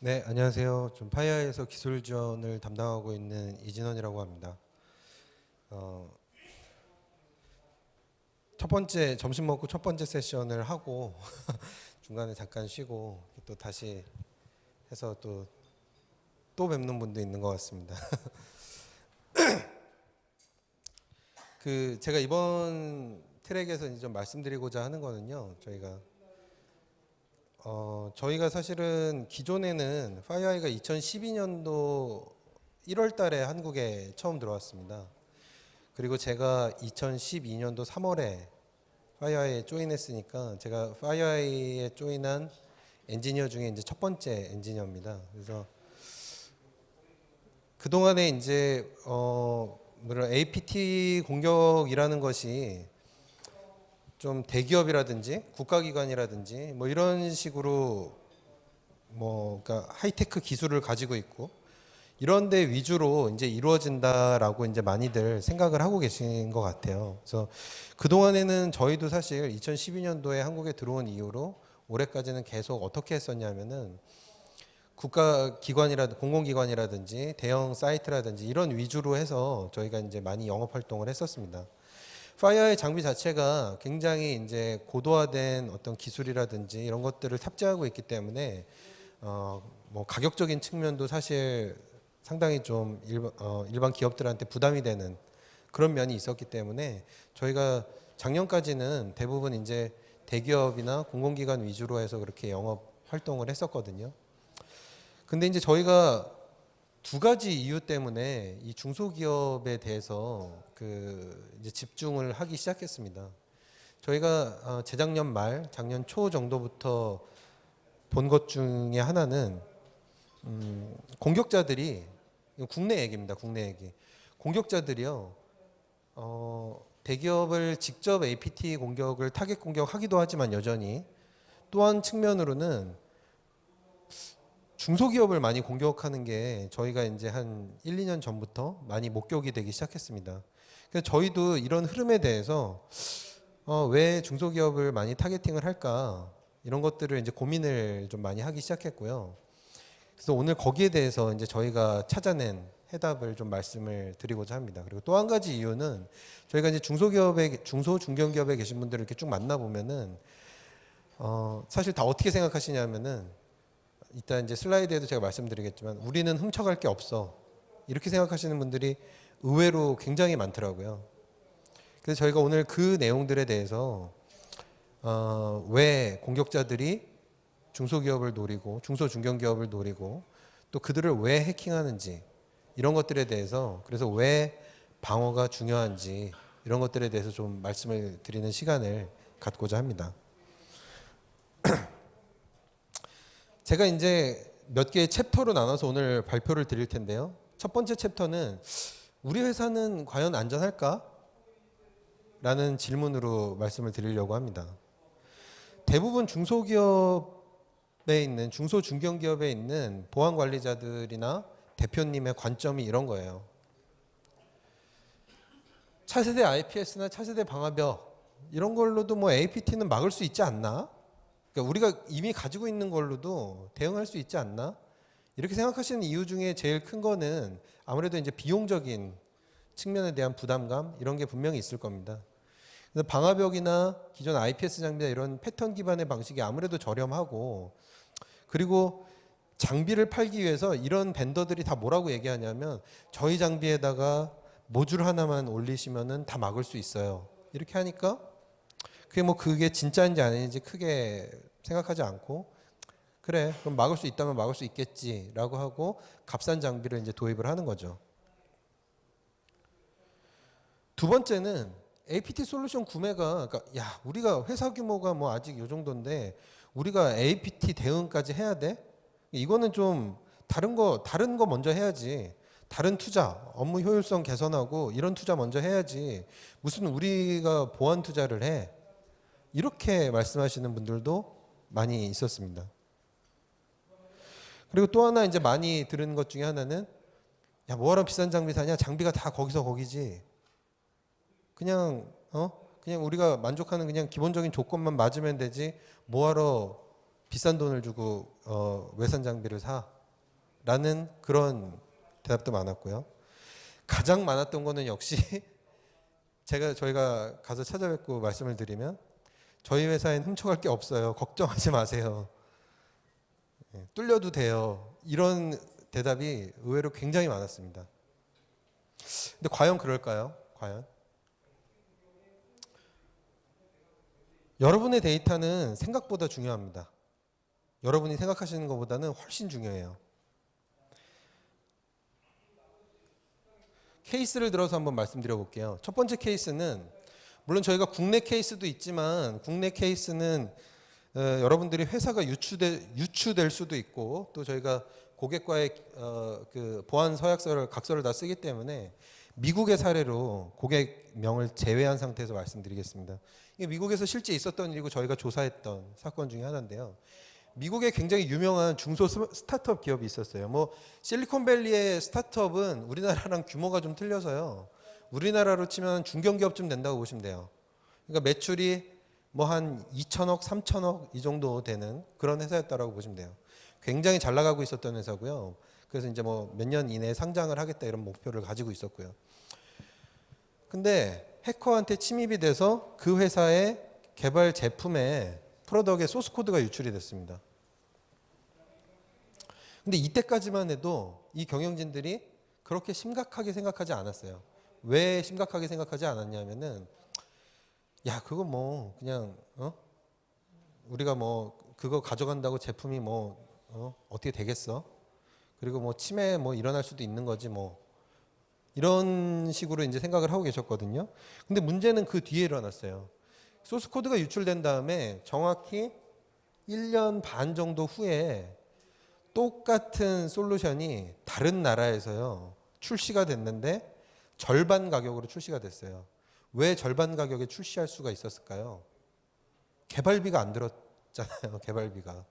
네, 안녕하세요. 좀 파이어에서 기술 지원을 담당하고 있는 이진원이라고 합니다. 첫 번째 점심 먹고 첫 번째 세션을 하고 중간에 잠깐 쉬고 또 다시 해서 또 뵙는 분도 있는 것 같습니다. 제가 이번 트랙에서 이제 좀 말씀드리고자 하는 거는요. 저희가 사실은 기존에는 파이어아이가 2012년도 1월 달에 한국에 처음 들어왔습니다. 그리고 제가 2012년도 3월에 파이어아이에 조인했으니까 제가 파이어아이에 조인한 엔지니어 중에 이제 첫 번째 엔지니어입니다. 그래서 그동안에 이제 뭐랄 APT 공격이라는 것이 좀 대기업이라든지 국가기관이라든지 뭐 이런 식으로 그러니까 하이테크 기술을 가지고 있고 이런 데 위주로 이제 이루어진다라고 이제 많이들 생각을 하고 계신 것 같아요. 그래서 그동안에는 저희도 사실 2012년도에 한국에 들어온 이후로 올해까지는 계속 어떻게 했었냐면은 국가기관이라든지 공공기관이라든지 대형 사이트라든지 이런 위주로 해서 저희가 이제 많이 영업 활동을 했었습니다. 파이어의 장비 자체가 굉장히 이제 고도화된 어떤 기술이라든지 이런 것들을 탑재하고 있기 때문에 뭐 가격적인 측면도 사실 상당히 좀 일반 기업들한테 부담이 되는 그런 면이 있었기 때문에 저희가 작년까지는 대부분 이제 대기업이나 공공기관 위주로 해서 그렇게 영업 활동을 했었거든요. 근데 이제 저희가 두 가지 이유 때문에 이 중소기업에 대해서 이제 집중을 하기 시작했습니다. 저희가 재작년 말, 작년 초 정도부터 본 것 중에 하나는 공격자들이 국내 얘기입니다. 국내 얘기. 공격자들이요. 대기업을 직접 APT 공격을 타겟 공격하기도 하지만 여전히 또 한 측면으로는 중소기업을 많이 공격하는 게 저희가 이제 한 1, 2년 전부터 많이 목격이 되기 시작했습니다. 그래서 저희도 이런 흐름에 대해서 왜 중소기업을 많이 타겟팅을 할까 이런 것들을 이제 고민을 좀 많이 하기 시작했고요. 그래서 오늘 거기에 대해서 이제 저희가 찾아낸 해답을 좀 말씀을 드리고자 합니다. 그리고 또 한 가지 이유는 저희가 이제 중견기업에 계신 분들을 이렇게 쭉 만나보면은 사실 다 어떻게 생각하시냐면은 이따 이제 슬라이드에도 제가 말씀드리겠지만 우리는 훔쳐갈 게 없어. 이렇게 생각하시는 분들이 의외로 굉장히 많더라고요. 그래서 저희가 오늘 그 내용들에 대해서 왜 공격자들이 중소기업을 노리고 중소중견기업을 노리고 또 그들을 왜 해킹하는지 이런 것들에 대해서 그래서 왜 방어가 중요한지 이런 것들에 대해서 좀 말씀을 드리는 시간을 갖고자 합니다. 제가 이제 몇 개의 챕터로 나눠서 오늘 발표를 드릴 텐데요. 첫 번째 챕터는 우리 회사는 과연 안전할까? 라는 질문으로 말씀을 드리려고 합니다. 대부분 중소기업에 있는 중소중견기업에 있는 보안관리자들이나 대표님의 관점이 이런 거예요. 차세대 IPS나 차세대 방화벽 이런 걸로도 뭐 APT는 막을 수 있지 않나? 그러니까 우리가 이미 가지고 있는 걸로도 대응할 수 있지 않나? 이렇게 생각하시는 이유 중에 제일 큰 거는 아무래도 이제 비용적인 측면에 대한 부담감 이런 게 분명히 있을 겁니다. 그래서 방화벽이나 기존 IPS 장비나 이런 패턴 기반의 방식이 아무래도 저렴하고 그리고 장비를 팔기 위해서 이런 벤더들이 다 뭐라고 얘기하냐면 저희 장비에다가 모듈 하나만 올리시면은 다 막을 수 있어요. 이렇게 하니까 그게 진짜인지 아닌지 크게 생각하지 않고 그래 그럼 막을 수 있다면 막을 수 있겠지라고 하고 값싼 장비를 이제 도입을 하는 거죠. 두 번째는 APT 솔루션 구매가 그러니까 야 우리가 회사 규모가 뭐 아직 요 정도인데 우리가 APT 대응까지 해야 돼? 이거는 좀 다른 거 먼저 해야지. 다른 투자, 업무 효율성 개선하고 이런 투자 먼저 해야지. 무슨 우리가 보안 투자를 해? 이렇게 말씀하시는 분들도 많이 있었습니다. 그리고 또 하나 이제 많이 들은 것 중에 하나는 야 뭐하러 비싼 장비 사냐? 장비가 다 거기서 거기지. 그냥 우리가 만족하는 그냥 기본적인 조건만 맞으면 되지. 뭐하러 비싼 돈을 주고 외산 장비를 사라는 그런 대답도 많았고요. 가장 많았던 거는 역시 저희가 가서 찾아뵙고 말씀을 드리면 저희 회사엔 훔쳐갈 게 없어요. 걱정하지 마세요. 뚫려도 돼요. 이런 대답이 의외로 굉장히 많았습니다. 근데 과연 그럴까요? 과연? 여러분의 데이터는 생각보다 중요합니다. 여러분이 생각하시는 것보다는 훨씬 중요해요. 케이스를 들어서 한번 말씀드려 볼게요. 첫 번째 케이스는 물론 저희가 국내 케이스도 있지만 국내 케이스는 여러분들이 회사가 유추될 수도 있고 또 저희가 고객과의 그 보안 서약서를 각서를 다 쓰기 때문에 미국의 사례로 고객명을 제외한 상태에서 말씀드리겠습니다. 이게 미국에서 실제 있었던 일이고 저희가 조사했던 사건 중에 하나인데요. 미국에 굉장히 유명한 중소 스타트업 기업이 있었어요. 뭐 실리콘밸리의 스타트업은 우리나라랑 규모가 좀 틀려서요. 우리나라로 치면 중견기업쯤 된다고 보시면 돼요. 그러니까 매출이 뭐 한 2천억, 3천억 이 정도 되는 그런 회사였다라고 보시면 돼요. 굉장히 잘 나가고 있었던 회사고요. 그래서 이제 뭐 몇 년 이내에 상장을 하겠다 이런 목표를 가지고 있었고요. 근데 해커한테 침입이 돼서 그 회사의 개발 제품에 프로덕트의 소스 코드가 유출이 됐습니다. 근데 이때까지만 해도 이 경영진들이 그렇게 심각하게 생각하지 않았어요. 왜 심각하게 생각하지 않았냐면은 야 그거 뭐 그냥 우리가 뭐 그거 가져간다고 제품이 뭐 어떻게 되겠어? 그리고 뭐 침해 뭐 일어날 수도 있는 거지 뭐 이런 식으로 이제 생각을 하고 계셨거든요. 근데 문제는 그 뒤에 일어났어요. 소스 코드가 유출된 다음에 정확히 1년 반 정도 후에 똑같은 솔루션이 다른 나라에서요 출시가 됐는데 절반 가격으로 출시가 됐어요. 왜 절반 가격에 출시할 수가 있었을까요? 개발비가 안 들었잖아요. 개발비가.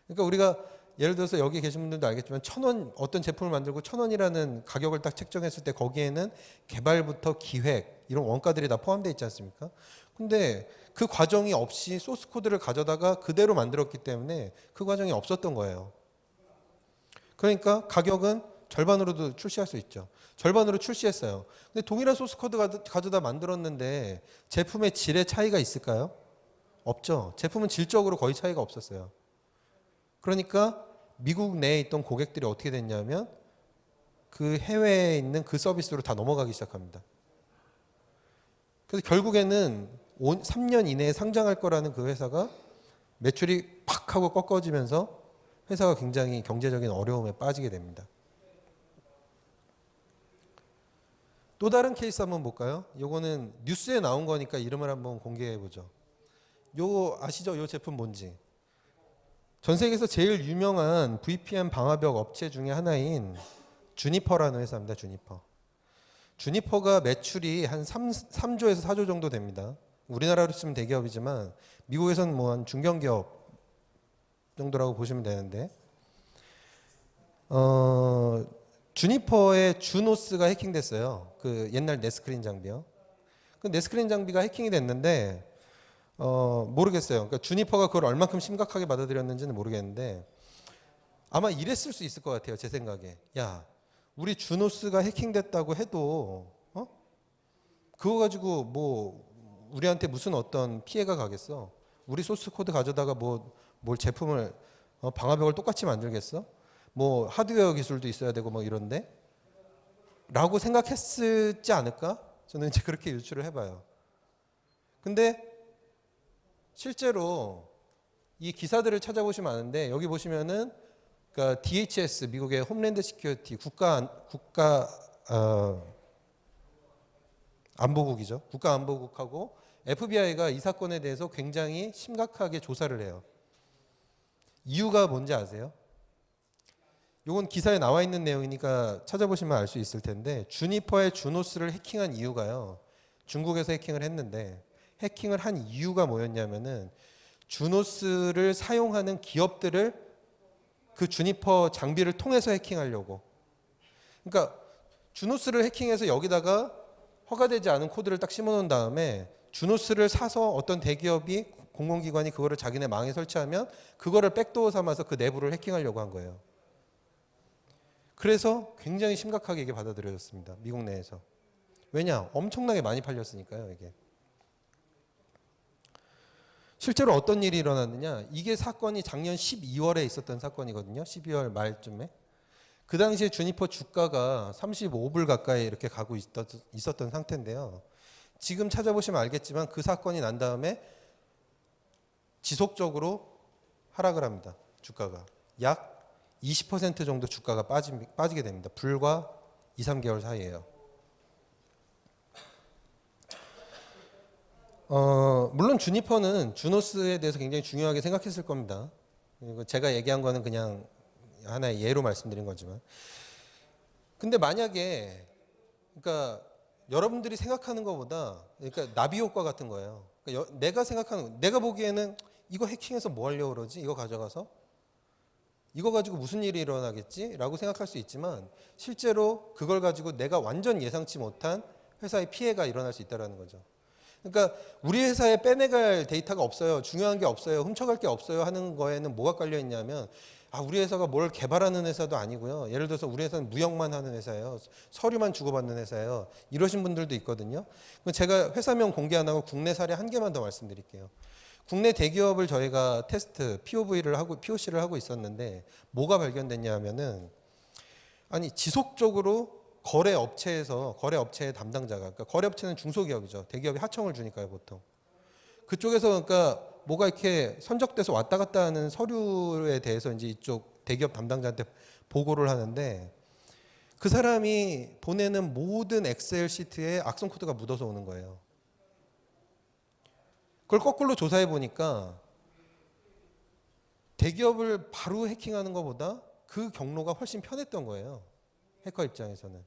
그러니까 우리가 예를 들어서 여기 계신 분들도 알겠지만 1,000원 어떤 제품을 만들고 1,000원이라는 가격을 딱 책정했을 때 거기에는 개발부터 기획 이런 원가들이 다 포함되어 있지 않습니까? 근데 그 과정이 없이 소스 코드를 가져다가 그대로 만들었기 때문에 그 과정이 없었던 거예요. 그러니까 가격은 절반으로도 출시할 수 있죠. 절반으로 출시했어요. 근데 동일한 소스 코드 가져다 만들었는데 제품의 질의 차이가 있을까요? 없죠. 제품은 질적으로 거의 차이가 없었어요. 그러니까 미국 내에 있던 고객들이 어떻게 됐냐면 그 해외에 있는 그 서비스로 다 넘어가기 시작합니다. 그래서 결국에는 3년 이내에 상장할 거라는 그 회사가 매출이 팍 하고 꺾어지면서 회사가 굉장히 경제적인 어려움에 빠지게 됩니다. 또 다른 케이스 한번 볼까요? 요거는 뉴스에 나온 거니까 이름을 한번 공개해 보죠. 요 아시죠? 요 제품 뭔지. 전 세계에서 제일 유명한 VPN 방화벽 업체 중에 하나인 주니퍼라는 회사입니다. 주니퍼가 매출이 한 3조에서 4조 정도 됩니다. 우리나라로 치면 대기업이지만 미국에서는 뭐 한 중견기업 정도라고 보시면 되는데 주니퍼의 주노스가 해킹됐어요. 그 옛날 네스크린 장비요. 그 네스크린 장비가 해킹이 됐는데 모르겠어요. 그러니까 주니퍼가 그걸 얼만큼 심각하게 받아들였는지는 모르겠는데 아마 이랬을 수 있을 것 같아요. 제 생각에. 야, 우리 주노스가 해킹됐다고 해도 그거 가지고 뭐 우리한테 무슨 어떤 피해가 가겠어? 우리 소스 코드 가져다가 뭘 제품을 방화벽을 똑같이 만들겠어? 뭐 하드웨어 기술도 있어야 되고 뭐 이런데 라고 생각했지 않을까? 저는 이제 그렇게 유추를 해봐요. 근데 실제로 이 기사들을 찾아보시면 아는데 여기 보시면은 그러니까 DHS 미국의 홈랜드 시큐리티 국가 안보국이죠. 국가 안보국하고 FBI가 이 사건에 대해서 굉장히 심각하게 조사를 해요. 이유가 뭔지 아세요? 이건 기사에 나와 있는 내용이니까 찾아보시면 알 수 있을 텐데 주니퍼의 주노스를 해킹한 이유가요. 중국에서 해킹을 했는데 해킹을 한 이유가 뭐였냐면은 주노스를 사용하는 기업들을 그 주니퍼 장비를 통해서 해킹하려고. 그러니까 주노스를 해킹해서 여기다가 허가되지 않은 코드를 딱 심어놓은 다음에 주노스를 사서 어떤 대기업이 공공기관이 그거를 자기네 망에 설치하면 그거를 백도어 삼아서 그 내부를 해킹하려고 한 거예요. 그래서 굉장히 심각하게 이게 받아들여졌습니다. 미국 내에서. 왜냐? 엄청나게 많이 팔렸으니까요, 이게. 실제로 어떤 일이 일어났느냐? 이게 사건이 작년 12월에 있었던 사건이거든요. 12월 말쯤에. 그 당시에 주니퍼 주가가 35불 가까이 이렇게 가고 있었던 상태인데요. 지금 찾아보시면 알겠지만 그 사건이 난 다음에 지속적으로 하락을 합니다. 주가가. 약 20% 정도 주가가 빠지게 됩니다. 불과 2, 3개월 사이에요. 물론 주니퍼는 주노스에 대해서 굉장히 중요하게 생각했을 겁니다. 제가 얘기한 거는 그냥 하나의 예로 말씀드린 거지만. 근데 만약에 그러니까 여러분들이 생각하는 것보다 그러니까 나비 효과 같은 거예요. 그러니까 내가 보기에는 이거 해킹해서 뭐 하려고 그러지? 이거 가져가서 이거 가지고 무슨 일이 일어나겠지? 라고 생각할 수 있지만 실제로 그걸 가지고 내가 완전 예상치 못한 회사의 피해가 일어날 수 있다는 거죠. 그러니까 우리 회사에 빼내갈 데이터가 없어요. 중요한 게 없어요. 훔쳐갈 게 없어요 하는 거에는 뭐가 깔려 있냐면 우리 회사가 뭘 개발하는 회사도 아니고요. 예를 들어서 우리 회사는 무역만 하는 회사예요. 서류만 주고받는 회사예요. 이러신 분들도 있거든요. 제가 회사명 공개 안 하고 국내 사례 한 개만 더 말씀드릴게요. 국내 대기업을 저희가 테스트, POC를 하고 있었는데 뭐가 발견됐냐 하면은 지속적으로 거래업체의 담당자가, 그러니까 거래업체는 중소기업이죠. 대기업이 하청을 주니까요, 보통. 그쪽에서 그러니까 뭐가 이렇게 선적돼서 왔다 갔다 하는 서류에 대해서 이제 이쪽 대기업 담당자한테 보고를 하는데 그 사람이 보내는 모든 엑셀 시트에 악성 코드가 묻어서 오는 거예요. 그걸 거꾸로 조사해 보니까 대기업을 바로 해킹하는 것보다 그 경로가 훨씬 편했던 거예요. 해커 입장에서는.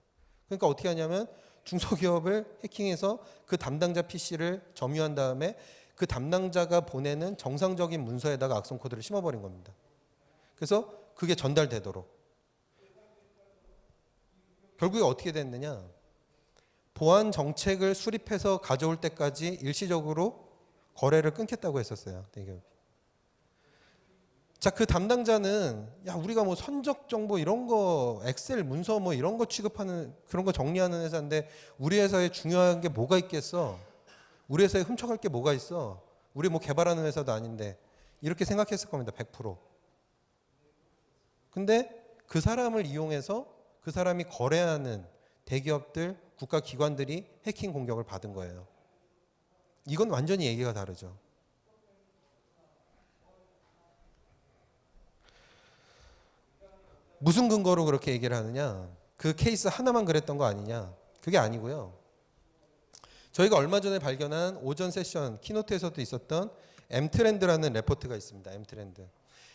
그러니까 어떻게 하냐면 중소기업을 해킹해서 그 담당자 PC를 점유한 다음에 그 담당자가 보내는 정상적인 문서에다가 악성 코드를 심어버린 겁니다. 그래서 그게 전달되도록. 결국에 어떻게 됐느냐. 보안 정책을 수립해서 가져올 때까지 일시적으로 거래를 끊겠다고 했었어요. 대기업이. 자, 그 담당자는 우리가 뭐 선적 정보 이런 거 엑셀 문서 뭐 이런 거 취급하는 그런 거 정리하는 회사인데 우리 회사에 중요한 게 뭐가 있겠어? 우리 회사에 훔쳐갈 게 뭐가 있어? 우리 뭐 개발하는 회사도 아닌데 이렇게 생각했을 겁니다. 100%. 근데 그 사람을 이용해서 그 사람이 거래하는 대기업들, 국가기관들이 해킹 공격을 받은 거예요. 이건 완전히 얘기가 다르죠. 무슨 근거로 그렇게 얘기를 하느냐? 그 케이스 하나만 그랬던 거 아니냐? 그게 아니고요. 저희가 얼마 전에 발견한 오전 세션 키노트에서도 있었던 M트렌드라는 레포트가 있습니다. M트렌드.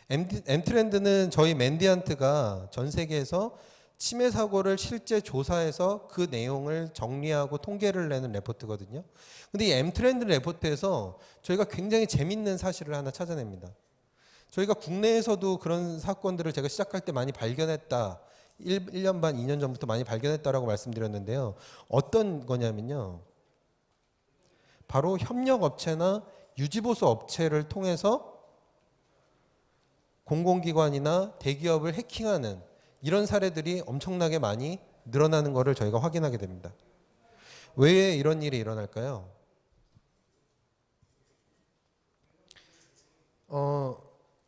M트렌드는 저희 맨디안트가 전 세계에서 침해 사고를 실제 조사해서 그 내용을 정리하고 통계를 내는 레포트거든요. 근데 이 M트렌드 레포트에서 저희가 굉장히 재밌는 사실을 하나 찾아냅니다. 저희가 국내에서도 그런 사건들을 제가 시작할 때 많이 발견했다. 1년 반, 2년 전부터 많이 발견했다라고 말씀드렸는데요. 어떤 거냐면요. 바로 협력업체나 유지보수 업체를 통해서 공공기관이나 대기업을 해킹하는 이런 사례들이 엄청나게 많이 늘어나는 것을 저희가 확인하게 됩니다. 왜 이런 일이 일어날까요?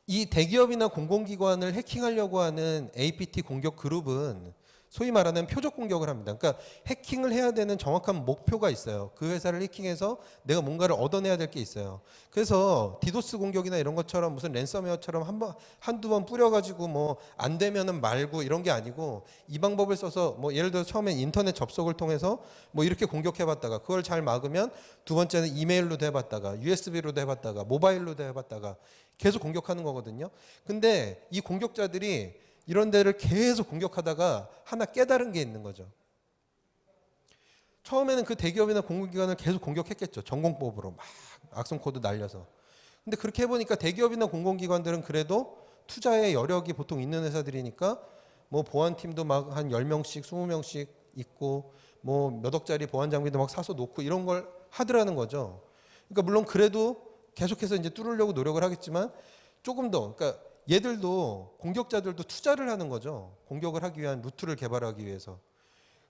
이 대기업이나 공공기관을 해킹하려고 하는 APT 공격 그룹은 소위 말하는 표적 공격을 합니다. 그러니까 해킹을 해야 되는 정확한 목표가 있어요. 그 회사를 해킹해서 내가 뭔가를 얻어내야 될 게 있어요. 그래서 디도스 공격이나 이런 것처럼 무슨 랜섬웨어처럼 한두 번 뿌려가지고 뭐 안 되면은 말고 이런 게 아니고 이 방법을 써서 뭐 예를 들어 처음엔 인터넷 접속을 통해서 뭐 이렇게 공격해봤다가 그걸 잘 막으면 두 번째는 이메일로도 해봤다가 USB로도 해봤다가 모바일로도 해봤다가 계속 공격하는 거거든요. 근데 이 공격자들이 이런 데를 계속 공격하다가 하나 깨달은 게 있는 거죠. 처음에는 그 대기업이나 공공기관을 계속 공격했겠죠. 전공법으로 막 악성 코드 날려서. 근데 그렇게 해보니까 대기업이나 공공기관들은 그래도 투자의 여력이 보통 있는 회사들이니까 뭐 보안팀도 막 한 10명씩 20명씩 있고 뭐 몇 억짜리 보안 장비도 막 사서 놓고 이런 걸 하더라는 거죠. 그러니까 물론 그래도 계속해서 이제 뚫으려고 노력을 하겠지만 조금 더, 그러니까 얘들도 공격자들도 투자를 하는 거죠. 공격을 하기 위한 루트를 개발하기 위해서.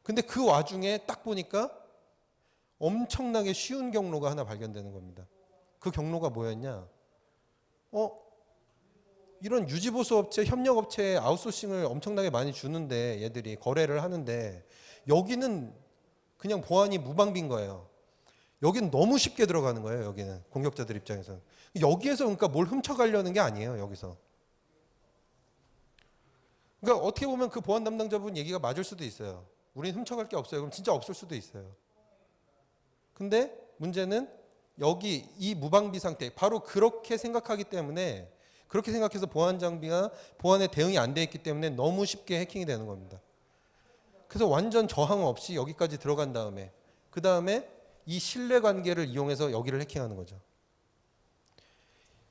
근데 그 와중에 딱 보니까 엄청나게 쉬운 경로가 하나 발견되는 겁니다. 그 경로가 뭐였냐? 이런 유지보수 업체, 협력업체에 아웃소싱을 엄청나게 많이 주는데 얘들이 거래를 하는데 여기는 그냥 보안이 무방비인 거예요. 여기는 너무 쉽게 들어가는 거예요. 여기는 공격자들 입장에서는. 여기에서 그러니까 뭘 훔쳐가려는 게 아니에요. 여기서. 그러니까 어떻게 보면 그 보안 담당자분 얘기가 맞을 수도 있어요. 우린 훔쳐갈 게 없어요. 그럼 진짜 없을 수도 있어요. 근데 문제는 여기 이 무방비 상태, 바로 그렇게 생각하기 때문에, 그렇게 생각해서 보안 장비가 보안에 대응이 안 돼 있기 때문에 너무 쉽게 해킹이 되는 겁니다. 그래서 완전 저항 없이 여기까지 들어간 다음에 그 다음에 이 신뢰관계를 이용해서 여기를 해킹하는 거죠.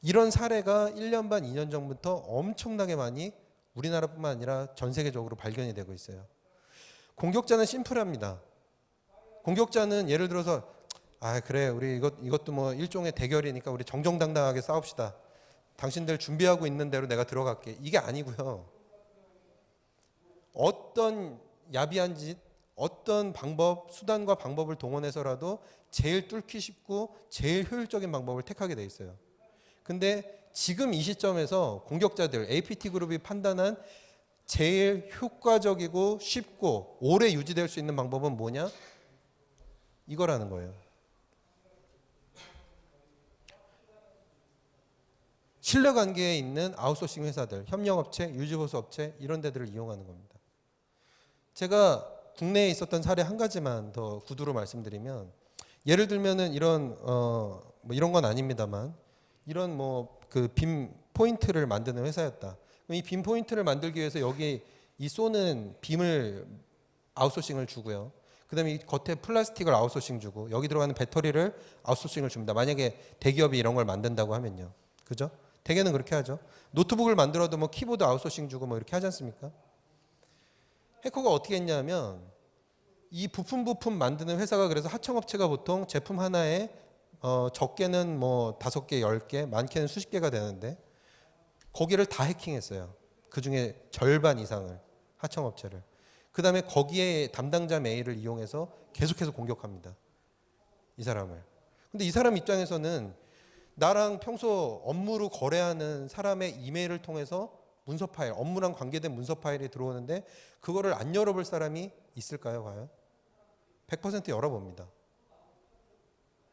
이런 사례가 1년 반, 2년 전부터 엄청나게 많이 우리나라뿐만 아니라 전 세계적으로 발견이 되고 있어요. 공격자는 심플합니다. 공격자는 예를 들어서 그래 우리 이것도 뭐 일종의 대결이니까 우리 정정당당하게 싸웁시다. 당신들 준비하고 있는 대로 내가 들어갈게. 이게 아니고요. 어떤 야비한 짓, 어떤 방법, 수단과 방법을 동원해서라도 제일 뚫기 쉽고 제일 효율적인 방법을 택하게 돼 있어요. 근데 지금 이 시점에서 공격자들, APT 그룹이 판단한 제일 효과적이고 쉽고 오래 유지될 수 있는 방법은 뭐냐? 이거라는 거예요. 신뢰관계에 있는 아웃소싱 회사들, 협력업체, 유지보수업체 이런 데들을 이용하는 겁니다. 제가 국내에 있었던 사례 한 가지만 더 구두로 말씀드리면, 예를 들면은 이런 뭐 이런 건 아닙니다만 이런 뭐 그 빔 포인트를 만드는 회사였다. 이 빔 포인트를 만들기 위해서 여기 이 쏘는 빔을 아웃소싱을 주고요. 그다음에 이 겉에 플라스틱을 아웃소싱 주고 여기 들어가는 배터리를 아웃소싱을 줍니다. 만약에 대기업이 이런 걸 만든다고 하면요. 그죠? 대개는 그렇게 하죠. 노트북을 만들어도 뭐 키보드 아웃소싱 주고 뭐 이렇게 하지 않습니까? 해커가 어떻게 했냐면 이 부품 만드는 회사가 그래서 하청업체가 보통 제품 하나에 적게는 뭐 5개, 10개, 많게는 수십 개가 되는데 거기를 다 해킹했어요. 그중에 절반 이상을, 하청업체를. 그 다음에 거기에 담당자 메일을 이용해서 계속해서 공격합니다. 이 사람을. 근데 이 사람 입장에서는 나랑 평소 업무로 거래하는 사람의 이메일을 통해서 문서 파일, 업무랑 관계된 문서 파일이 들어오는데 그거를 안 열어볼 사람이 있을까요, 과연? 100% 열어봅니다.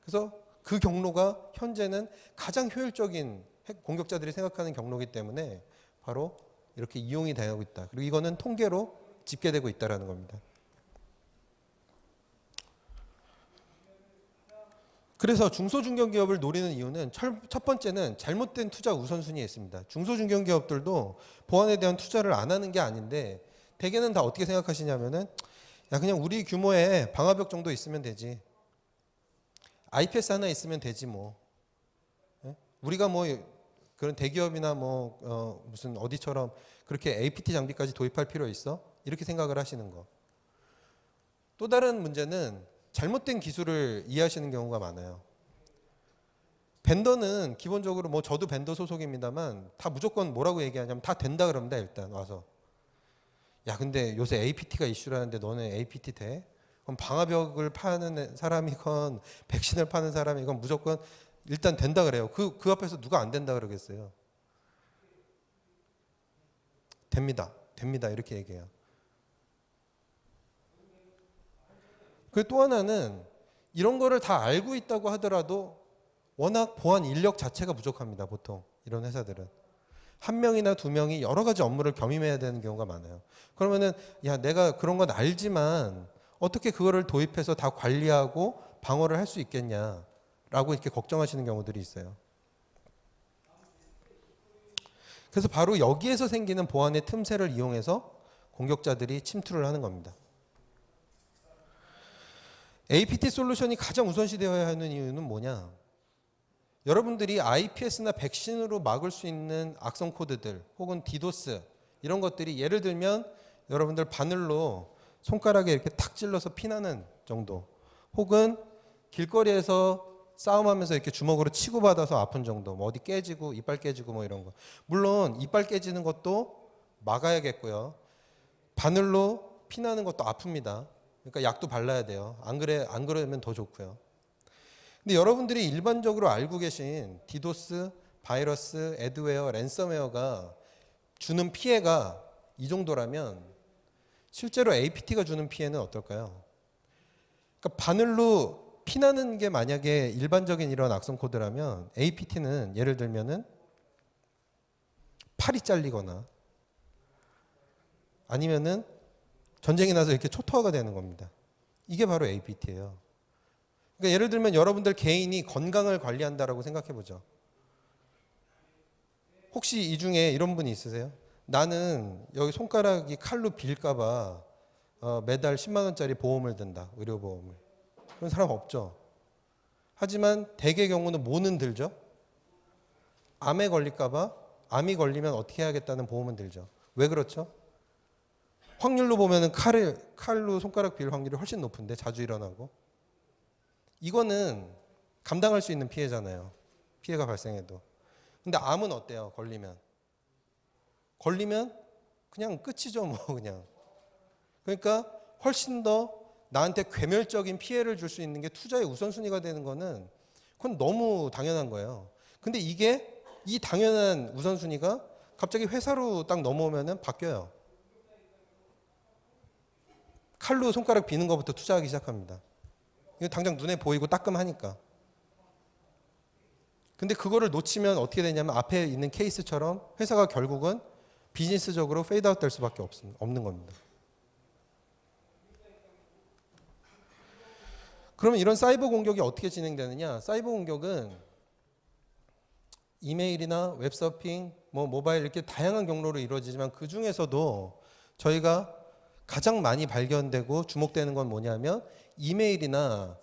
그래서 그 경로가 현재는 가장 효율적인 공격자들이 생각하는 경로이기 때문에 바로 이렇게 이용이 되고 있다. 그리고 이거는 통계로 집계되고 있다는 겁니다. 그래서 중소중견기업을 노리는 이유는 첫 번째는 잘못된 투자 우선순위에 있습니다. 중소중견기업들도 보안에 대한 투자를 안 하는 게 아닌데 대개는 다 어떻게 생각하시냐면은 야 그냥 우리 규모의 방화벽 정도 있으면 되지. IPS 하나 있으면 되지 뭐. 우리가 뭐 그런 대기업이나 뭐 무슨 어디처럼 그렇게 APT 장비까지 도입할 필요 있어? 이렇게 생각을 하시는 거. 또 다른 문제는 잘못된 기술을 이해하시는 경우가 많아요. 벤더는 기본적으로 뭐 저도 벤더 소속입니다만 다 무조건 뭐라고 얘기하냐면 다 된다 그럽니다. 일단 와서. 야 근데 요새 APT가 이슈라는데 너는 APT 돼? 그럼 방화벽을 파는 사람이건 백신을 파는 사람이건 무조건 일단 된다 그래요. 그 앞에서 누가 안 된다 그러겠어요. 됩니다. 됩니다. 이렇게 얘기해요. 그 또 하나는 이런 거를 다 알고 있다고 하더라도 워낙 보안 인력 자체가 부족합니다. 보통 이런 회사들은. 한 명이나 두 명이 여러 가지 업무를 겸임해야 되는 경우가 많아요. 그러면은 야 내가 그런 건 알지만 어떻게 그거를 도입해서 다 관리하고 방어를 할 수 있겠냐라고 이렇게 걱정하시는 경우들이 있어요. 그래서 바로 여기에서 생기는 보안의 틈새를 이용해서 공격자들이 침투를 하는 겁니다. APT 솔루션이 가장 우선시되어야 하는 이유는 뭐냐? 여러분들이 IPS나 백신으로 막을 수 있는 악성 코드들 혹은 디도스 이런 것들이 예를 들면 여러분들 바늘로 손가락에 이렇게 탁 찔러서 피나는 정도 혹은 길거리에서 싸움하면서 이렇게 주먹으로 치고받아서 아픈 정도. 뭐 어디 깨지고 이빨 깨지고 뭐 이런 거. 물론 이빨 깨지는 것도 막아야겠고요. 바늘로 피나는 것도 아픕니다. 그러니까 약도 발라야 돼요. 안 그러면 더 좋고요. 근데 여러분들이 일반적으로 알고 계신 디도스, 바이러스, 애드웨어, 랜섬웨어가 주는 피해가 이 정도라면 실제로 APT가 주는 피해는 어떨까요? 그러니까 바늘로 피나는 게 만약에 일반적인 이런 악성 코드라면 APT는 예를 들면은 팔이 잘리거나 아니면은 전쟁이 나서 이렇게 초토화가 되는 겁니다. 이게 바로 APT예요. 그러니까 예를 들면 여러분들 개인이 건강을 관리한다라고 생각해 보죠. 혹시 이 중에 이런 분이 있으세요? 나는 여기 손가락이 칼로 빌까봐 매달 10만 원짜리 보험을 든다. 의료보험을. 그런 사람 없죠. 하지만 대개 경우는 뭐는 들죠? 암에 걸릴까봐 암이 걸리면 어떻게 해야겠다는 보험은 들죠. 왜 그렇죠? 확률로 보면은 칼로 손가락 빌 확률이 훨씬 높은데 자주 일어나고 이거는 감당할 수 있는 피해잖아요. 피해가 발생해도. 근데 암은 어때요? 걸리면 그냥 끝이죠, 뭐 그냥. 그러니까 훨씬 더 나한테 괴멸적인 피해를 줄 수 있는 게 투자의 우선순위가 되는 거는 그건 너무 당연한 거예요. 근데 이게 이 당연한 우선순위가 갑자기 회사로 딱 넘어오면은 바뀌어요. 칼로 손가락 비는 것부터 투자하기 시작합니다. 이거 당장 눈에 보이고 따끔하니까. 근데 그거를 놓치면 어떻게 되냐면 앞에 있는 케이스처럼 회사가 결국은 비즈니스적으로 페이드아웃 될 수밖에 없는 겁니다. 그러면 이런 사이버 공격이 어떻게 진행되느냐? 사이버 공격은 이메일이나 웹서핑, 뭐 모바일 이렇게 다양한 경로로 이루어지지만 그 중에서도 저희가 가장 많이 발견되고 주목되는 건 뭐냐면 이메일이나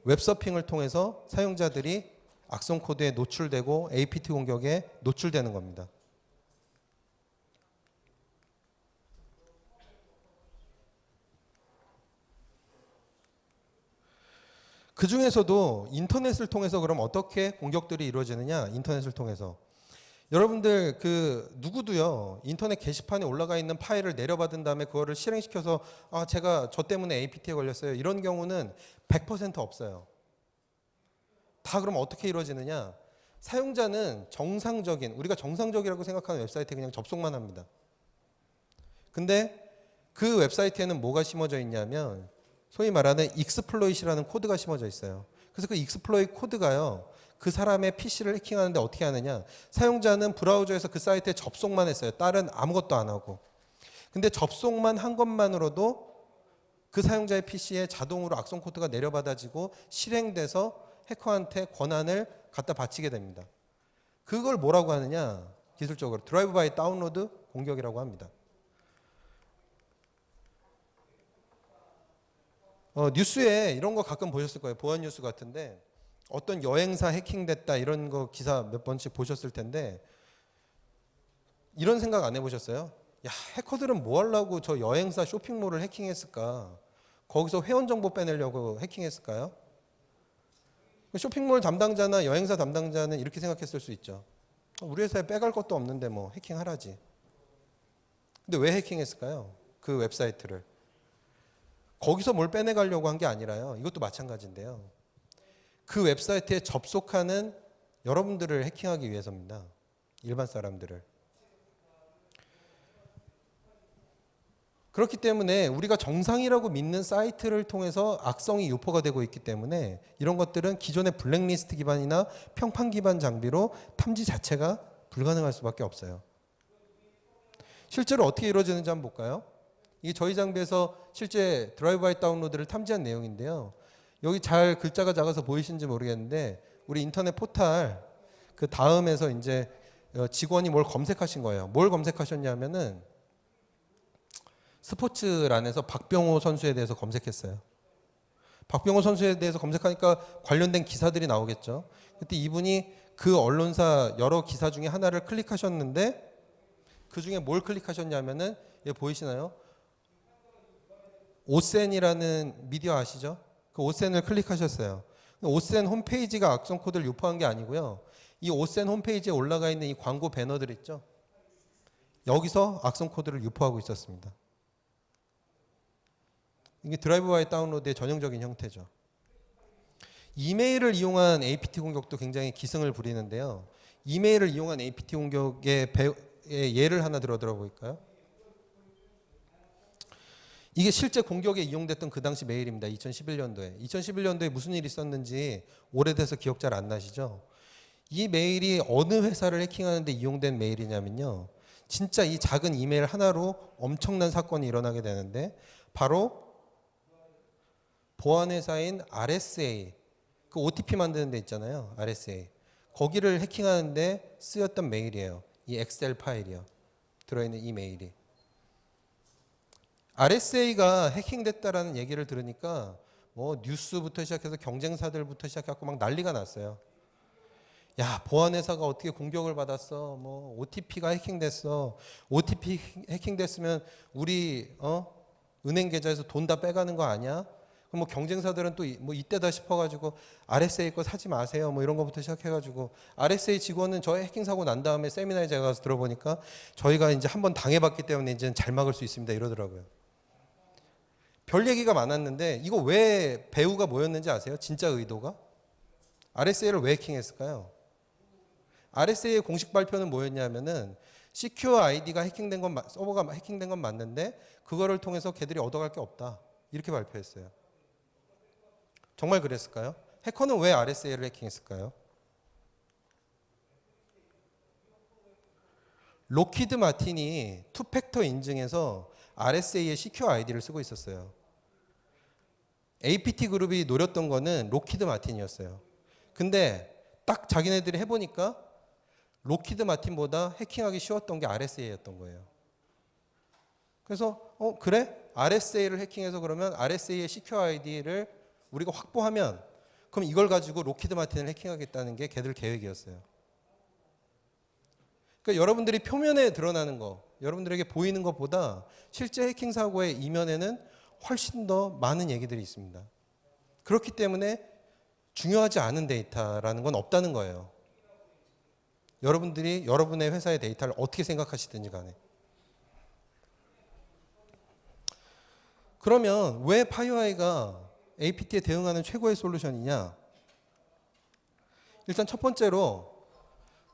웹서핑을 통해서 사용자들이 악성 코드에 노출되고 APT 공격에 노출되는 겁니다. 그 중에서도 인터넷을 통해서 그럼 어떻게 공격들이 이루어지느냐? 인터넷을 통해서. 여러분들 그 누구도요 인터넷 게시판에 올라가 있는 파일을 내려받은 다음에 그거를 실행시켜서 제가 저 때문에 APT에 걸렸어요. 이런 경우는 100% 없어요. 다 그럼 어떻게 이루어지느냐? 사용자는 우리가 정상적이라고 생각하는 웹사이트에 그냥 접속만 합니다. 근데 그 웹사이트에는 뭐가 심어져 있냐면 소위 말하는 익스플로잇이라는 코드가 심어져 있어요. 그래서 그 익스플로잇 코드가요. 그 사람의 PC를 해킹하는데 어떻게 하느냐? 사용자는 브라우저에서 그 사이트에 접속만 했어요. 다른 아무것도 안 하고. 근데 접속만 한 것만으로도 그 사용자의 PC에 자동으로 악성 코드가 내려받아지고 실행돼서 해커한테 권한을 갖다 바치게 됩니다. 그걸 뭐라고 하느냐? 기술적으로 드라이브 바이 다운로드 공격이라고 합니다. 뉴스에 이런 거 가끔 보셨을 거예요. 보안 뉴스 같은데 어떤 여행사 해킹됐다 이런 거 기사 몇 번씩 보셨을 텐데 이런 생각 안 해보셨어요? 야, 해커들은 뭐 하려고 저 여행사 쇼핑몰을 해킹했을까? 거기서 회원 정보 빼내려고 해킹했을까요? 쇼핑몰 담당자나 여행사 담당자는 이렇게 생각했을 수 있죠. 우리 회사에 빼갈 것도 없는데 뭐 해킹하라지. 근데 왜 해킹했을까요? 그 웹사이트를. 거기서 뭘 빼내가려고 한 게 아니라요. 이것도 마찬가지인데요. 그 웹사이트에 접속하는 여러분들을 해킹하기 위해서입니다. 일반 사람들을. 그렇기 때문에 우리가 정상이라고 믿는 사이트를 통해서 악성이 유포가 되고 있기 때문에 이런 것들은 기존의 블랙리스트 기반이나 평판 기반 장비로 탐지 자체가 불가능할 수밖에 없어요. 실제로 어떻게 이루어지는지 한번 볼까요? 이게 저희 장비에서 실제 드라이브 바이 다운로드를 탐지한 내용인데요. 여기 잘 글자가 작아서 보이시는지 모르겠는데 우리 인터넷 포탈 그 다음에서 이제 직원이 뭘 검색하신 거예요. 뭘 검색하셨냐면은 스포츠란에서 박병호 선수에 대해서 검색했어요. 박병호 선수에 대해서 검색하니까 관련된 기사들이 나오겠죠. 그때 이분이 그 언론사 여러 기사 중에 하나를 클릭하셨는데 그 중에 뭘 클릭하셨냐면은 얘 보이시나요? 오센이라는 미디어 아시죠? 그 오센을 클릭하셨어요. 오센 홈페이지가 악성 코드를 유포한 게 아니고요. 이 오센 홈페이지에 올라가 있는 이 광고 배너들 있죠. 여기서 악성 코드를 유포하고 있었습니다. 이게 드라이브-바이 다운로드의 전형적인 형태죠. 이메일을 이용한 APT 공격도 굉장히 기승을 부리는데요. 이메일을 이용한 APT 공격의 예를 하나 들어볼까요? 이게 실제 공격에 이용됐던 그 당시 메일입니다. 2011년도에. 2011년도에 무슨 일이 있었는지 오래돼서 기억 잘 안 나시죠? 이 메일이 어느 회사를 해킹하는데 이용된 메일이냐면요. 진짜 이 작은 이메일 하나로 엄청난 사건이 일어나게 되는데 바로 보안회사인 RSA, 그 OTP 만드는 데 있잖아요. RSA. 거기를 해킹하는데 쓰였던 메일이에요. 이 엑셀 파일이요. 들어있는 이 메일이. RSA가 해킹됐다라는 얘기를 들으니까 뭐 뉴스부터 시작해서 경쟁사들부터 시작해서 막 난리가 났어요. 야, 보안회사가 어떻게 공격을 받았어? 뭐 OTP가 해킹됐어. OTP 해킹됐으면 우리 은행 계좌에서 돈 다 빼가는 거 아니야? 그럼 뭐 경쟁사들은 또 뭐 이때다 싶어가지고 RSA 거 사지 마세요. 뭐 이런 거부터 시작해가지고 RSA 직원은 저 해킹 사고 난 다음에 세미나에 제가 가서 들어보니까 저희가 이제 한번 당해봤기 때문에 이제는 잘 막을 수 있습니다. 이러더라고요. 별 얘기가 많았는데 이거 왜 배우가 뭐였는지 아세요? 진짜 의도가? RSA를 왜 해킹했을까요? RSA의 공식 발표는 뭐였냐면은 시큐어 아이디가 해킹된 건 서버가 해킹된 건 맞는데 그거를 통해서 걔들이 얻어갈 게 없다. 이렇게 발표했어요. 정말 그랬을까요? 해커는 왜 RSA를 해킹했을까요? 로키드 마틴이 투팩터 인증에서 RSA의 시큐어 아이디를 쓰고 있었어요. APT 그룹이 노렸던 거는 로키드 마틴이었어요. 근데 딱 자기네들이 해보니까 로키드 마틴보다 해킹하기 쉬웠던 게 RSA였던 거예요. 그래서 그래? RSA를 해킹해서 그러면 RSA의 시큐어 아이디를 우리가 확보하면 그럼 이걸 가지고 로키드 마틴을 해킹하겠다는 게 걔들 계획이었어요. 그러니까 여러분들이 표면에 드러나는 거, 여러분들에게 보이는 것보다 실제 해킹 사고의 이면에는 훨씬 더 많은 얘기들이 있습니다. 그렇기 때문에 중요하지 않은 데이터라는 건 없다는 거예요. 여러분들이 여러분의 회사의 데이터를 어떻게 생각하시든지 간에. 그러면 왜 파이어아이가 APT에 대응하는 최고의 솔루션이냐? 일단 첫 번째로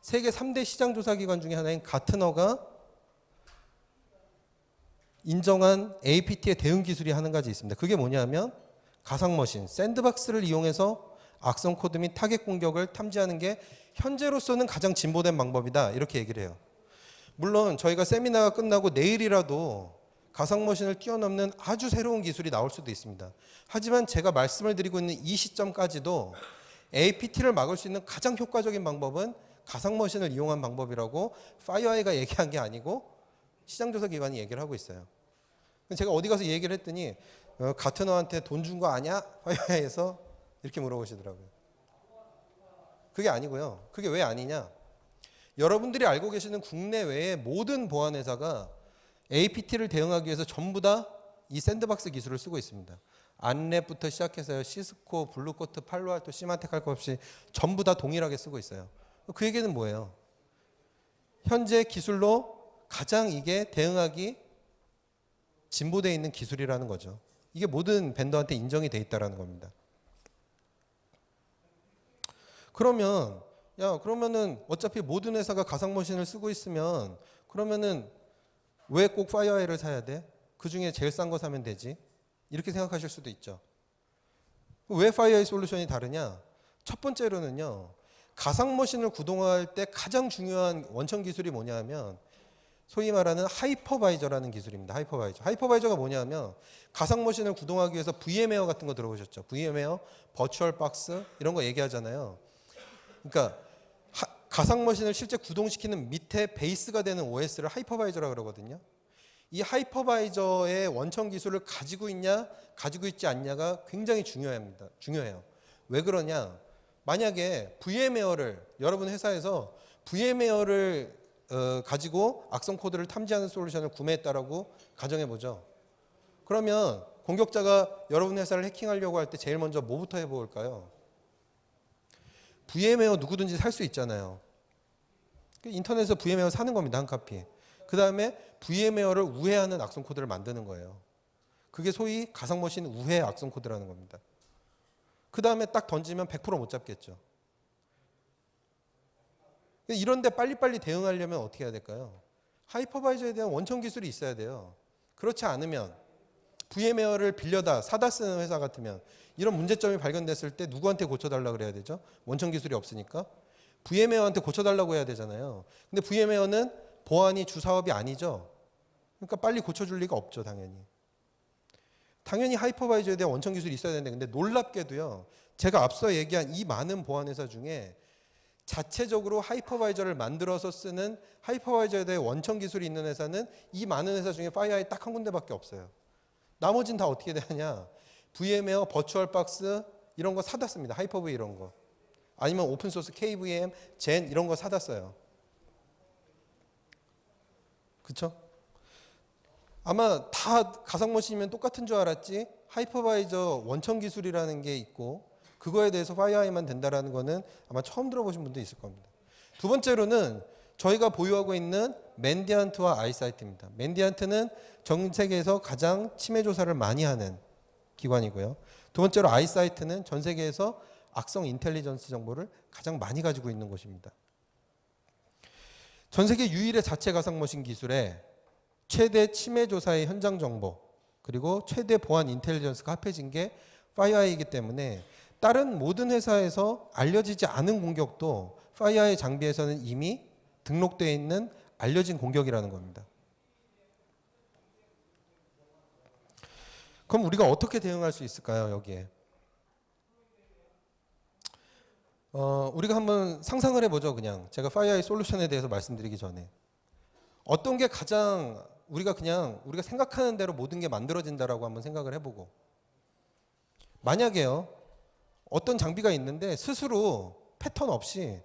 세계 3대 시장 조사 기관 중에 하나인 가트너가 인정한 APT의 대응 기술이 한 가지 있습니다. 그게 뭐냐면 가상머신, 샌드박스를 이용해서 악성 코드 및 타겟 공격을 탐지하는 게 현재로서는 가장 진보된 방법이다. 이렇게 얘기를 해요. 물론 저희가 세미나가 끝나고 내일이라도 가상머신을 뛰어넘는 아주 새로운 기술이 나올 수도 있습니다. 하지만 제가 말씀을 드리고 있는 이 시점까지도 APT를 막을 수 있는 가장 효과적인 방법은 가상머신을 이용한 방법이라고 파이어아이가 얘기한 게 아니고 시장조사 기관이 얘기를 하고 있어요. 제가 어디 가서 얘기를 했더니 가트너한테 돈 준 거 아니야? 파이어아이에서 이렇게 물어보시더라고요. 그게 아니고요. 그게 왜 아니냐? 여러분들이 알고 계시는 국내외의 모든 보안회사가 APT를 대응하기 위해서 전부 다 이 샌드박스 기술을 쓰고 있습니다. 안랩부터 시작해서요. 시스코, 블루코트, 팔로알토, 시마텍 할 것 없이 전부 다 동일하게 쓰고 있어요. 그 얘기는 뭐예요? 현재 기술로 가장 이게 대응하기 진보되어 있는 기술이라는 거죠. 이게 모든 벤더한테 인정이 돼 있다는 겁니다. 그러면은 어차피 모든 회사가 가상머신을 쓰고 있으면 그러면은 왜 꼭 파이어아이를 사야 돼? 그 중에 제일 싼 거 사면 되지. 이렇게 생각하실 수도 있죠. 왜 파이어아이 솔루션이 다르냐? 첫 번째로는요. 가상머신을 구동할 때 가장 중요한 원천 기술이 뭐냐면 소위 말하는 하이퍼바이저라는 기술입니다. 하이퍼바이저가 뭐냐면 가상머신을 구동하기 위해서 VM웨어 같은 거 들어보셨죠? VM웨어, 버추얼 박스 이런 거 얘기하잖아요. 그러니까 가상머신을 실제 구동시키는 밑에 베이스가 되는 OS를 하이퍼바이저라고 그러거든요. 이 하이퍼바이저의 원천 기술을 가지고 있냐, 가지고 있지 않냐가 굉장히 중요해요. 왜 그러냐? 만약에 VM웨어를 여러분 회사에서 VM웨어를 가지고 악성 코드를 탐지하는 솔루션을 구매했다라고 가정해 보죠. 그러면 공격자가 여러분 회사를 해킹하려고 할 때 제일 먼저 뭐부터 해볼까요? VM웨어 누구든지 살 수 있잖아요. 인터넷에서 VM웨어 사는 겁니다. 한 카피. 그 다음에 VM웨어를 우회하는 악성 코드를 만드는 거예요. 그게 소위 가상머신 우회 악성 코드라는 겁니다. 그 다음에 딱 던지면 100%못 잡겠죠. 이런데 빨리빨리 대응하려면 어떻게 해야 될까요? 하이퍼바이저에 대한 원천 기술이 있어야 돼요. 그렇지 않으면 VM웨어를 빌려다 사다 쓰는 회사 같으면 이런 문제점이 발견됐을 때 누구한테 고쳐달라고 그래야 되죠? 원천 기술이 없으니까 VM웨어한테 고쳐달라고 해야 되잖아요. 근데 VM웨어는 보안이 주 사업이 아니죠. 그러니까 빨리 고쳐줄 리가 없죠, 당연히. 당연히 하이퍼바이저에 대한 원천 기술이 있어야 되는데, 근데 놀랍게도요, 제가 앞서 얘기한 이 많은 보안 회사 중에 자체적으로 하이퍼바이저를 만들어서 쓰는 하이퍼바이저에 대해 원천 기술이 있는 회사는 이 많은 회사 중에 파이어아이 딱 한 군데밖에 없어요. 나머지는 다 어떻게 되느냐? VM웨어, 버추얼박스 이런 거 사다 씁니다. 하이퍼V 이런 거. 아니면 오픈소스 KVM, 젠 이런 거 사다 써요. 그쵸? 아마 다 가상머신이면 똑같은 줄 알았지 하이퍼바이저 원천 기술이라는 게 있고 그거에 대해서 파이어아이만 된다라는 거는 아마 처음 들어보신 분도 있을 겁니다. 두 번째로는 저희가 보유하고 있는 맨디안트와 아이사이트입니다. 맨디안트는 전 세계에서 가장 침해 조사를 많이 하는 기관이고요. 두 번째로 아이사이트는 전 세계에서 악성 인텔리전스 정보를 가장 많이 가지고 있는 곳입니다. 전 세계 유일의 자체 가상머신 기술에 최대 침해 조사의 현장 정보 그리고 최대 보안 인텔리전스가 합해진 게 파이어아이이기 때문에 다른 모든 회사에서 알려지지 않은 공격도 파이어아이 장비에서는 이미 등록되어 있는 알려진 공격이라는 겁니다. 그럼 우리가 어떻게 대응할 수 있을까요, 여기에? 우리가 한번 상상을 해보죠, 그냥. 제가 파이어아이 솔루션에 대해서 말씀드리기 전에. 어떤 게 가장 우리가 생각하는 대로 모든 게 만들어진다라고 한번 생각을 해보고. 만약에요, 어떤 장비가 있는데 스스로 패턴 없이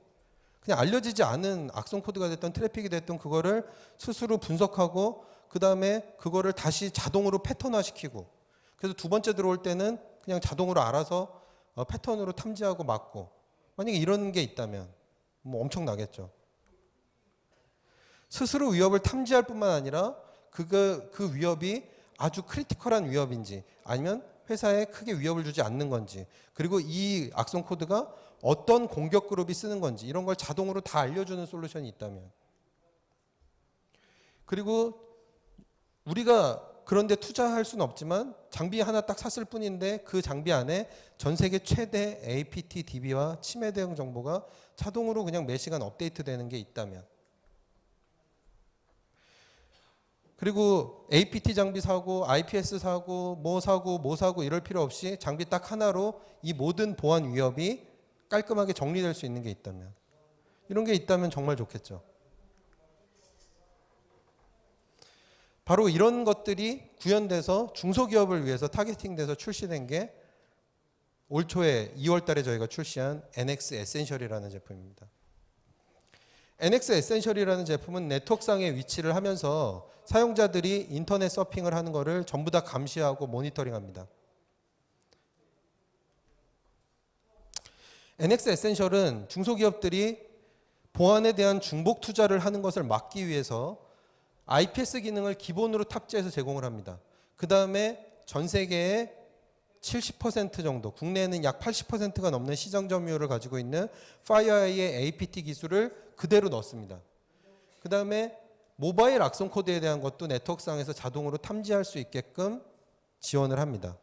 그냥 알려지지 않은 악성 코드가 됐던 트래픽이 됐던 그거를 스스로 분석하고 그 다음에 그거를 다시 자동으로 패턴화시키고 그래서 두 번째 들어올 때는 그냥 자동으로 알아서 패턴으로 탐지하고 막고 만약에 이런 게 있다면 뭐 엄청나겠죠. 스스로 위협을 탐지할 뿐만 아니라 그 위협이 아주 크리티컬한 위협인지 아니면 회사에 크게 위협을 주지 않는 건지 그리고 이 악성 코드가 어떤 공격 그룹이 쓰는 건지 이런 걸 자동으로 다 알려주는 솔루션이 있다면 그리고 우리가 그런데 투자할 수는 없지만 장비 하나 딱 샀을 뿐인데 그 장비 안에 전 세계 최대 APT DB와 침해 대응 정보가 자동으로 그냥 매 시간 업데이트 되는 게 있다면 그리고 APT 장비 사고 IPS 사고 뭐 사고 이럴 필요 없이 장비 딱 하나로 이 모든 보안 위협이 깔끔하게 정리될 수 있는 게 있다면 이런 게 있다면 정말 좋겠죠. 바로 이런 것들이 구현돼서 중소기업을 위해서 타겟팅돼서 출시된 게 올 초에 2월 달에 저희가 출시한 NX 에센셜이라는 제품입니다. NX 에센셜이라는 제품은 네트워크상의 위치를 하면서 사용자들이 인터넷 서핑을 하는 것을 전부 다 감시하고 모니터링합니다. NX 에센셜은 중소기업들이 보안에 대한 중복 투자를 하는 것을 막기 위해서 IPS 기능을 기본으로 탑재해서 제공을 합니다. 그 다음에 전 세계의 70% 정도, 국내에는 약 80%가 넘는 시장 점유율을 가지고 있는 파이어아이의 APT 기술을 그대로 넣습니다. 그 다음에 모바일 악성 코드에 대한 것도 네트워크상에서 자동으로 탐지할 수 있게끔 지원을 합니다.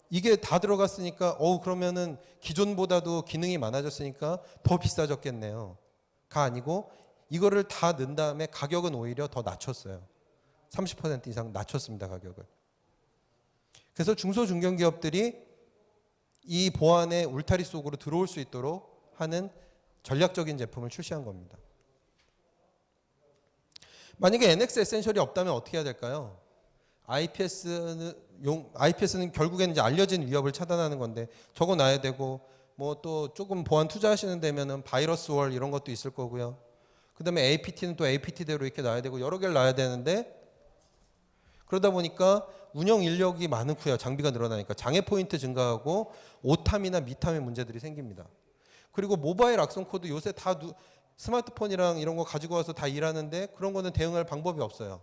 이게 다 들어갔으니까 그러면은 기존보다도 기능이 많아졌으니까 더 비싸졌겠네요. 가 아니고 이거를 다 넣은 다음에 가격은 오히려 더 낮췄어요. 30% 이상 낮췄습니다, 가격을. 그래서 중소중견기업들이 이 보안의 울타리 속으로 들어올 수 있도록 하는 전략적인 제품을 출시한 겁니다. 만약에 NX 에센셜이 없다면 어떻게 해야 될까요? IPS는 결국에는 이제 알려진 위협을 차단하는 건데 적어놔야 되고 뭐 또 조금 보안 투자하시는 데면은 바이러스 월 이런 것도 있을 거고요. 그 다음에 APT는 또 APT대로 이렇게 놔야 되고 여러 개를 놔야 되는데 그러다 보니까 운영 인력이 많고요. 장비가 늘어나니까 장애 포인트 증가하고 오탐이나 미탐의 문제들이 생깁니다. 그리고 모바일 악성 코드 요새 다 스마트폰이랑 이런 거 가지고 와서 다 일하는데 그런 거는 대응할 방법이 없어요.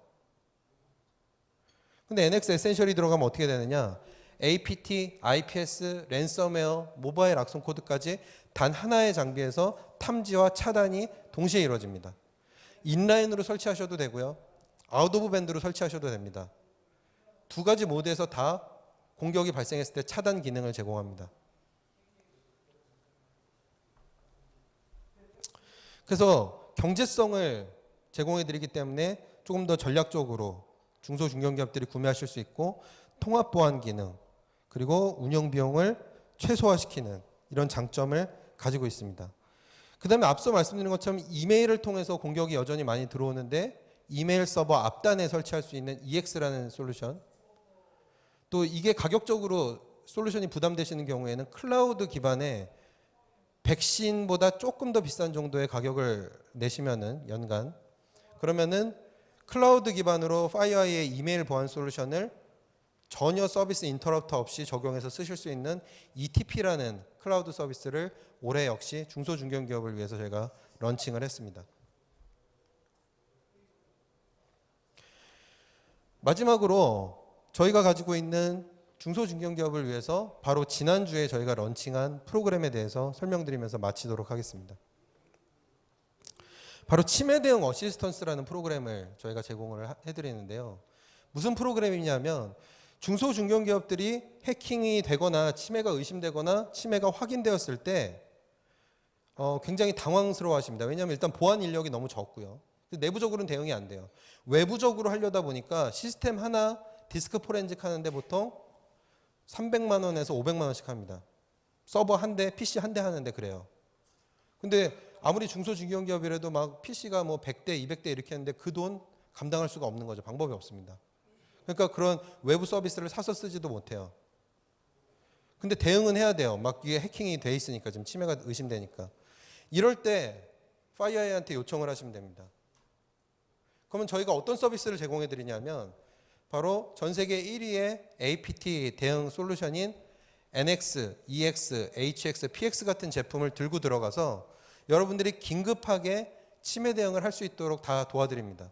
근데 NX 에센셜이 들어가면 어떻게 되느냐? APT, IPS, 랜섬웨어, 모바일 악성 코드까지 단 하나의 장비에서 탐지와 차단이 동시에 이루어집니다. 인라인으로 설치하셔도 되고요. 아웃 오브 밴드로 설치하셔도 됩니다. 두 가지 모드에서 다 공격이 발생했을 때 차단 기능을 제공합니다. 그래서 경제성을 제공해 드리기 때문에 조금 더 전략적으로 중소중견기업들이 구매하실 수 있고 통합 보안 기능 그리고 운영 비용을 최소화시키는 이런 장점을 가지고 있습니다. 그 다음에 앞서 말씀드린 것처럼 이메일을 통해서 공격이 여전히 많이 들어오는데 이메일 서버 앞단에 설치할 수 있는 EX라는 솔루션, 또 이게 가격적으로 솔루션이 부담되시는 경우에는 클라우드 기반의 백신보다 조금 더 비싼 정도의 가격을 내시면은 연간, 그러면은 클라우드 기반으로 파이어아이의 이메일 보안 솔루션을 전혀 서비스 인터럽터 없이 적용해서 쓰실 수 있는 ETP라는 클라우드 서비스를 올해 역시 중소중견기업을 위해서 저희가 런칭을 했습니다. 마지막으로 저희가 가지고 있는 중소중견기업을 위해서 바로 지난주에 저희가 런칭한 프로그램에 대해서 설명드리면서 마치도록 하겠습니다. 바로 치매 대응 어시스턴스라는 프로그램을 저희가 제공을 해드리는데요. 무슨 프로그램이냐면 중소중견기업들이 해킹이 되거나 치매가 의심되거나 치매가 확인되었을 때 굉장히 당황스러워 하십니다. 왜냐하면 일단 보안 인력이 너무 적고요. 내부적으로는 대응이 안 돼요. 외부적으로 하려다 보니까 시스템 하나 디스크 포렌식 하는데 보통 300만 원에서 500만 원씩 합니다. 서버 한 대, PC 한 대 하는데 그래요. 근데 아무리 중소중견기업이라도 막 PC가 뭐 100대, 200대 이렇게 하는데 그 돈 감당할 수가 없는 거죠. 방법이 없습니다. 그러니까 그런 외부 서비스를 사서 쓰지도 못해요. 근데 대응은 해야 돼요. 막 이게 해킹이 돼 있으니까, 지금 치매가 의심되니까. 이럴 때 파이어아이한테 요청을 하시면 됩니다. 그러면 저희가 어떤 서비스를 제공해 드리냐면 바로 전 세계 1위의 APT 대응 솔루션인 NX, EX, HX, PX 같은 제품을 들고 들어가서 여러분들이 긴급하게 치매 대응을 할 수 있도록 다 도와드립니다.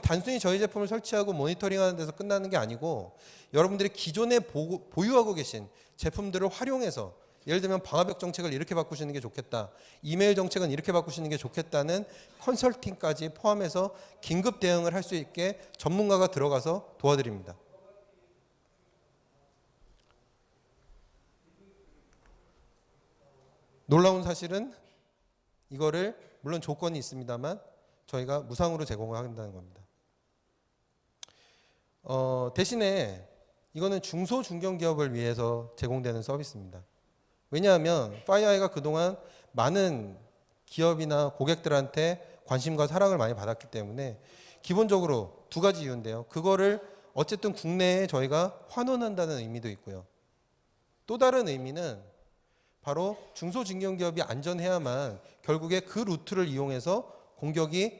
단순히 저희 제품을 설치하고 모니터링하는 데서 끝나는 게 아니고 여러분들이 기존에 보유하고 계신 제품들을 활용해서, 예를 들면 방화벽 정책을 이렇게 바꾸시는 게 좋겠다, 이메일 정책은 이렇게 바꾸시는 게 좋겠다는 컨설팅까지 포함해서 긴급 대응을 할 수 있게 전문가가 들어가서 도와드립니다. 놀라운 사실은 이거를 물론 조건이 있습니다만 저희가 무상으로 제공을 한다는 겁니다. 대신에 이거는 중소중견기업을 위해서 제공되는 서비스입니다. 왜냐하면 파이어아이가 그동안 많은 기업이나 고객들한테 관심과 사랑을 많이 받았기 때문에 기본적으로 두 가지 이유인데요. 그거를 어쨌든 국내에 저희가 환원한다는 의미도 있고요. 또 다른 의미는 바로 중소중견기업이 안전해야만 결국에 그 루트를 이용해서 공격이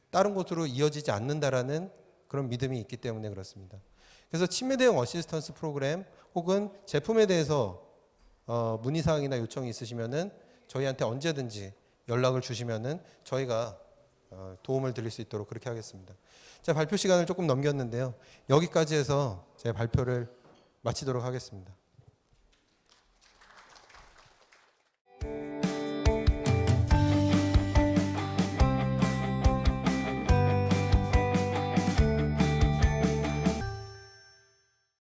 다른 곳으로 이어지지 않는다라는 그런 믿음이 있기 때문에 그렇습니다. 그래서 치매 대응 어시스턴스 프로그램 혹은 제품에 대해서 문의사항이나 요청이 있으시면은 저희한테 언제든지 연락을 주시면은 저희가 도움을 드릴 수 있도록 그렇게 하겠습니다. 자, 발표 시간을 조금 넘겼는데요. 여기까지 해서 제 발표를 마치도록 하겠습니다.